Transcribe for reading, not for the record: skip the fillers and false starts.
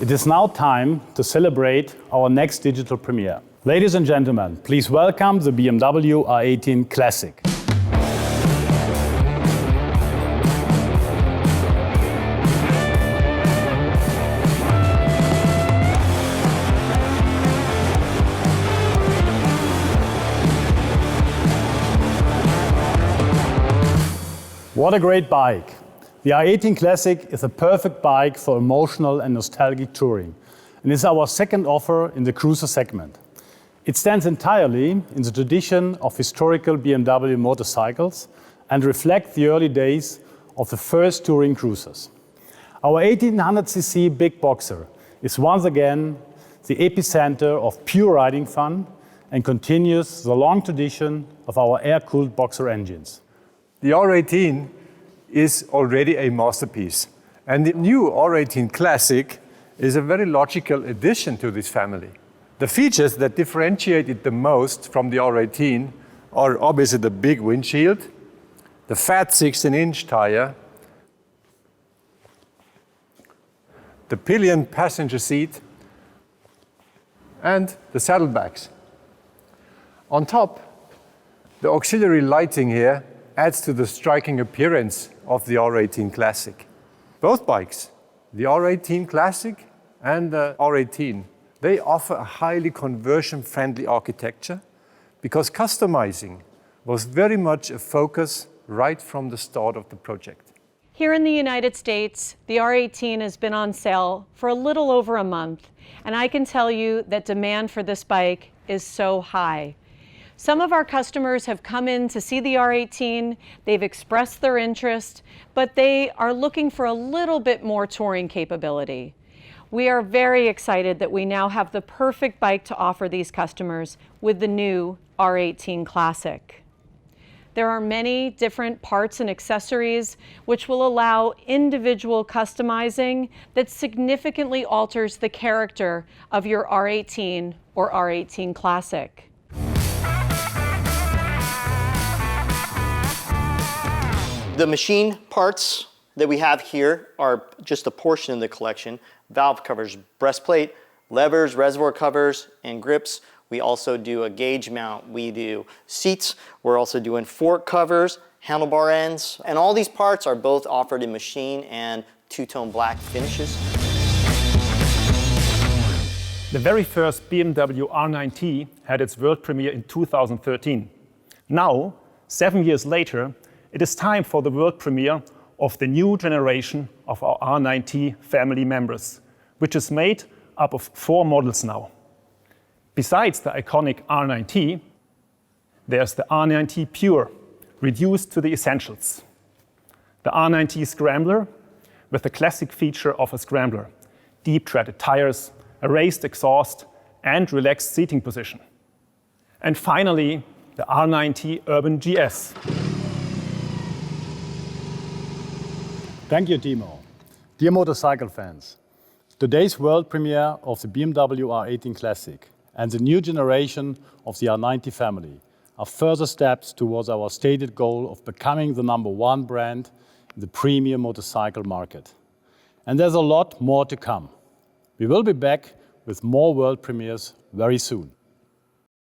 It is now time to celebrate our next digital premiere. Ladies and gentlemen, please welcome the BMW R18 Classic. What a great bike! The R18 Classic is a perfect bike for emotional and nostalgic touring, and is our second offer in the cruiser segment. It stands entirely in the tradition of historical BMW motorcycles and reflects the early days of the first touring cruisers. Our 1800cc big boxer is once again the epicenter of pure riding fun and continues the long tradition of our air-cooled boxer engines. The R18 is already a masterpiece, and the new R18 Classic is a very logical addition to this family. The features that differentiate it the most from the R18 are obviously the big windshield, the fat 16-inch tire, the pillion passenger seat, and the saddlebags. On top, the auxiliary lighting here adds to the striking appearance of the R18 Classic. Both bikes, the R18 Classic and the R18, they offer a highly conversion-friendly architecture because customizing was very much a focus right from the start of the project. Here in the United States, the R18 has been on sale for a little over a month, and I can tell you that demand for this bike is so high. Some of our customers have come in to see the R18, they've expressed their interest, but they are looking for a little bit more touring capability. We are very excited that we now have the perfect bike to offer these customers with the new R18 Classic. There are many different parts and accessories which will allow individual customizing that significantly alters the character of your R18 or R18 Classic. The machine parts that we have here are just a portion of the collection. Valve covers, breastplate, levers, reservoir covers, and grips. We also do a gauge mount. We do seats. We're also doing fork covers, handlebar ends, and all these parts are both offered in machine and two-tone black finishes. The very first BMW R9T had its world premiere in 2013. Now, 7 years later, it is time for the world premiere of the new generation of our R9T family members, which is made up of 4 models now. Besides the iconic R9T, there's the R9T Pure, reduced to the essentials. The R9T Scrambler, with the classic feature of a scrambler, deep-treaded tires, a raised exhaust, and relaxed seating position. And finally, the R9T Urban GS. Thank you, Timo. Dear motorcycle fans, today's world premiere of the BMW R18 Classic and the new generation of the R90 family are further steps towards our stated goal of becoming the #1 brand in the premium motorcycle market. And there's a lot more to come. We will be back with more world premieres very soon.